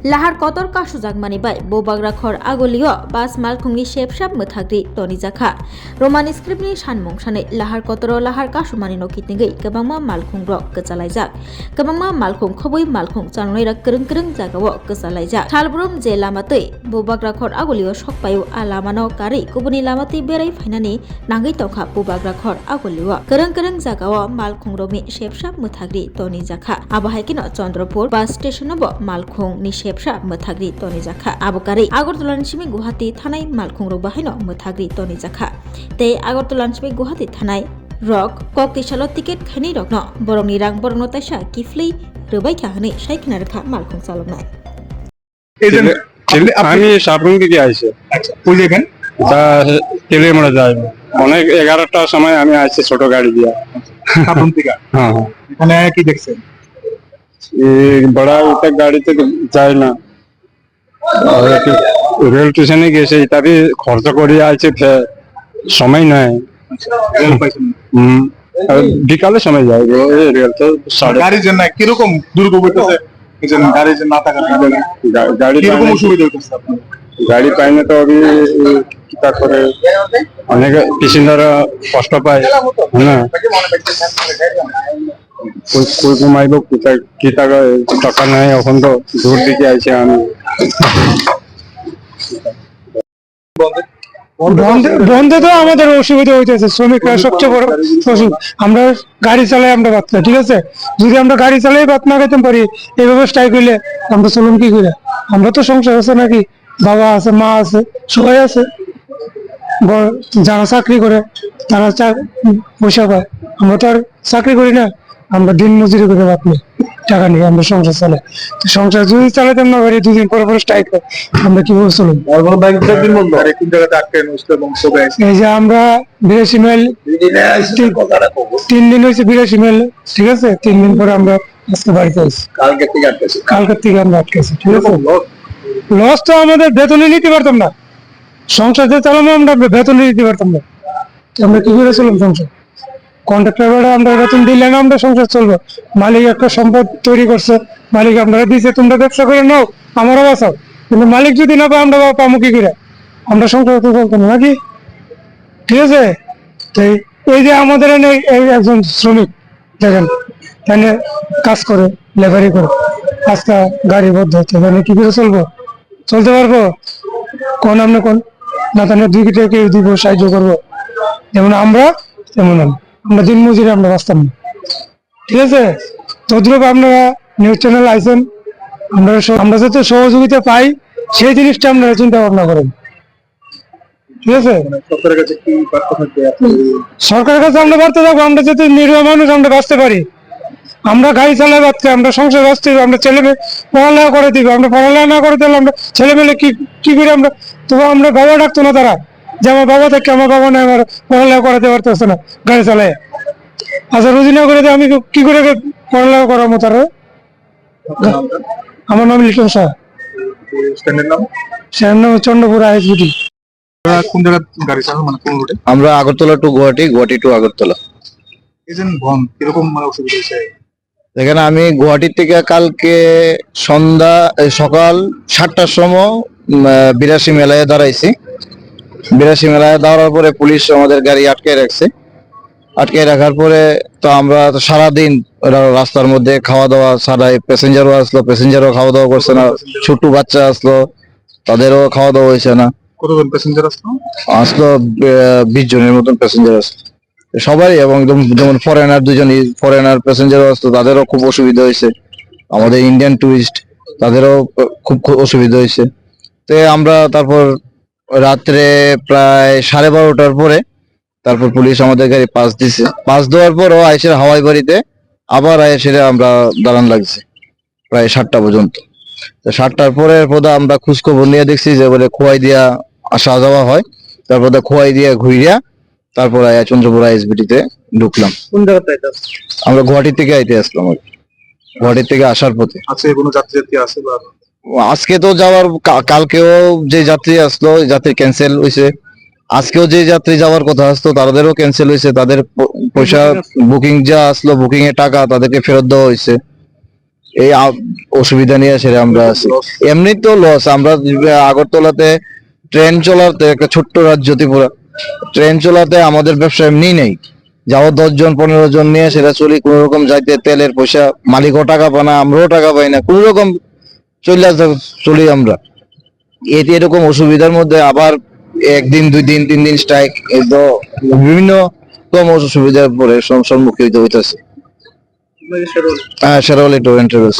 लाहार Qatar कासुजागमानि bye बोबाग्राखर आगलियो बास मालखुंनि शेपशाप मोथाग्रि तनि जाखा रोमानि स्क्रिप्टनि सानमुं सानै लाहार कतरो लाहार कासुमानि नकितनिगै गोबांमा मालखुं रक गजालायजाक गोबांमा मालखुं खबै मालखुं चानुनायरा गोरों गोरों जागावो गजालायजाक थालब्रुम जे लामातै बोबाग्राखर आगलियो सकपायु आ लामानो गारि गुबुननि लामातै बेराय फायनानि नांगै तखा बोबाग्राखर आगलियो गोरों गोरों जागावो मालखुं रमि शेपशाप मोथाग्रि तनि जाखा आबाहायकिनो चन्द्रपुर बास स्टेशनबो मालखुं नि शेपशाप मोथाग्रि तनि जाखा आबकारि आगरतलानिसिमि गुवाहाटी थानाय मालखुं रक बाहायनो मोथाग्रि तनि जाखा ते आगरतलानिसिमि गुवाहाटी थानाय रक ककतिसालो टिकेट खायनै रकनो बरंनि रां बरंनो ताइसा किफ्लै रोबायखा हनै साइखना रेखा मालखुं चालकनाय আমি সাবরুম থেকে আইছি। আচ্ছা কই যাবেন? তা তেলেমারা যাই অনেক 11টার সময় আমি আইছি ছোট গাড়ি দিয়া। সাবরুম থেকে হ্যাঁ হ্যাঁ এখানে কি দেখছেন? বড় উঠে গাড়িতে যায় না আর রেল স্টেশনে গেছে তবে খরচ করে আইছে সময় নাই রেল পাইছেন? আর বিকালে সময় যায় রেল তো গাড়ির জন্য কিরকম দুর্ভোগ হইতেছে? এই যে গাড়ির জন্য না থাকার কারণে গাড়ি কিরকম অসুবিধা হইতেছে আপনার? গাড়ি পাই না তো আমি কিতা করে অনেক পেসেঞ্জাররা কষ্ট পায় হ্যাঁ কই ঘুমাইব কিতা টাকা নাই এখন তো দূর দিকে আইছে আমি বন্ধে তো আমাদের অসুবিধা হইতেছে শ্রমিকরা সবচেয়ে বড় অসুবিধা আমরা গাড়ি চালাই আমরা বাদ খাই, ঠিক আছে যদি আমরা গাড়ি চালাই বাদ না খাইতে পারি এইভাবে স্ট্রাইক হইলে আমরা চলুন কি করে? আমরা তো সংসার আছে নাকি, বাবা আছে মা আছে সবাই আছে, যারা চাকরি করে তারা পয়সা পায়, আমরা তো আর চাকরি করি না, আমরা দিন মজুরি করে বাদ নেই টাকা নিয়ে আমরা সংসার চালাই। তো সংসার যদি চালাতে না পারি দুদিন পরে পরে স্ট্রাইক হয় আমরা কিভাবে চলুন? কোন জায়গাতে আটকে নষ্ট এবং সবে এই যে আমরা 82 মাইল 3 দিন হয়েছে 82 মাইল, ঠিক আছে 3 দিন পরে আমরা আজকে বাড়িতে আছি। কালকের থেকে আমরা আটকেছি, ঠিক আছে। লস তো আমাদের বেতনে নিতে পারতাম না, সংসার যে চালানো আমরা বেতনে নিতে পারতাম না, আমরা কি করে চলুন সংসার? কন্ট্রাক্টর বেড়ে আমরা বেতন দিলে না আমরা সংসার চলবো? মালিক একটা সম্পদ তৈরি করছে, মালিক আপনারা দিচ্ছে তোমরা ব্যবসা করে নাও আমারও বাঁচাও, কিন্তু মালিক যদি না পাই আমরা পাবো কি করে? আমরা সংসার তো চলতো না নাকি, ঠিক আছে। তো এই যে আমাদের এই একজন শ্রমিক দেখেন এখানে কাজ করে লেবারি করে আজকে গাড়ি বদ্ধ হচ্ছে, তাহলে কি করে চলবো? চলতে পারবো? কোন আপনি কোন না তাহলে দুই কেউ দিব সাহায্য করবো, যেমন আমরা তেমন আমরা দিন মজুরি আমরা বাঁচতাম না, ঠিক আছে। তদ্রুপ আপনারা নিউজ চ্যানেল আইছেন, আমরা যাতে সহযোগিতা পাই সেই জিনিসটা আপনারা চিন্তা ভাবনা করেন, ঠিক আছে। সরকারের কাছে কি বার্তা থাকবে? সরকারের কাছে আমরা বার্তা থাকবো আমরা যাতে নিরীহ মানুষ আমরা বাঁচতে পারি, আমরা গাড়ি চালাই বাঁচতে আমরা সংসার বাঁচতে আমরা ছেলে মেয়ে পড়ালেখা করে দিব, আমরা পড়ালেখা না করে দিলে আমরা ছেলে মেয়ে কি করে আমরা তবু আমরা বাবা ডাকতো না তারা যে আমার বাবা থেকে আমার বাবা না আমার পড়ালেখা করাতে পারতেছে না গাড়ি চালায়, আচ্ছা রুজি না করে আমি কি করে পড়ালেখা করাবো তারা? আমার নাম লিটন শাহ, স্ট্যান্ডের নাম চন্দ্রপুর আইএসবিটি। কোন জায়গায় গাড়ি চালান, মানে কোন রুটে? আমরা Agartala to Guwahati, Guwahati to Agartala. Agent বন কিরকম মানে অসুবিধা হয়েছে? এখানে আমি গুয়াহাটির থেকে কালকে সকাল 7টার সময় 82 মেলায় দাঁড়াইছি। 82 মেলায় দাঁড়ার পরে পুলিশ আমাদের গাড়ি আটকে রাখছে। আটকে রাখার পরে তো আমরা তো সারাদিন রাস্তার মধ্যে খাওয়া দাওয়া ছাড়াই, প্যাসেঞ্জারও আসলো, প্যাসেঞ্জারও খাওয়া দাওয়া করছে না, ছোট্ট বাচ্চা আসলো তাদেরও খাওয়া দাওয়া হয়েছে না। কতজন প্যাসেঞ্জার আসলো 20 জনের মতন প্যাসেঞ্জার আসলো সবাই, এবং যেমন দুজনই ফরেনার প্যাসেঞ্জার আসতো তাদেরও খুব অসুবিধা হয়েছে, আমাদের ইন্ডিয়ান টুরিস্ট তাদেরও খুব অসুবিধা হয়েছে। তো আমরা তারপর রাত্রে প্রায় 12:30টার পরে তারপর পুলিশ আমাদের গাড়ি পাস দিছে, পাস দেওয়ার পরও আইসের হাওয়াই বাড়িতে আবার আইসের আমরা দাঁড়ান লাগছে প্রায় 7টা পর্যন্ত। তো 7টার পরে আমরা খোঁজখবর নিয়ে দেখছি যে বলে খোয়াই দিয়া আসা যাওয়া হয়, তারপর খোয়াই দিয়া ঘুরিয়া তারপর চন্দ্রপুর আইএসবিটিতে ঢুকলাম। কোন জায়গাতে? আমরা গুয়াহাটি থেকে আইতে আসলাম, গুয়াহাটি থেকে আসার পথে। আছে কোনো যাত্রী আছে? আজকে তো যাওয়ার, কালকেও যে যাত্রী আসলো যাত্রী ক্যান্সেল হয়েছে, আজকেও যে যাত্রী যাওয়ার কথা আসতো তাদেরও ক্যান্সেল হয়েছে, তাদের পয়সা বুকিং যা আসলো বুকিং এর টাকা তাদেরকে ফেরত দেওয়া হয়েছে। এই অসুবিধা নিয়ে সেটা আমরা আছি। এমনি তো লস, আমরা আগরতলাতে ট্রেন চলাতে, একটা ছোট্ট রাজ্য ত্রিপুরা, ট্রেন চলাতে আমাদের ব্যবসা এমনি নেই, যাও 10 জন 15 জন নিয়ে সেটা চলি, কোন রকম যাইতে তেলের পয়সা, মালিকও টাকা পায় না, আমরাও টাকা পাই না, কোন রকম চলি আমরা। এরকম অসুবিধার মধ্যে আবার 1 দিন 2 দিন 3 দিন স্ট্রাইক, এই তো বিভিন্ন রকম অসুবিধার পরে সম্মুখীন হইতেছে। Sherawali tour and travels.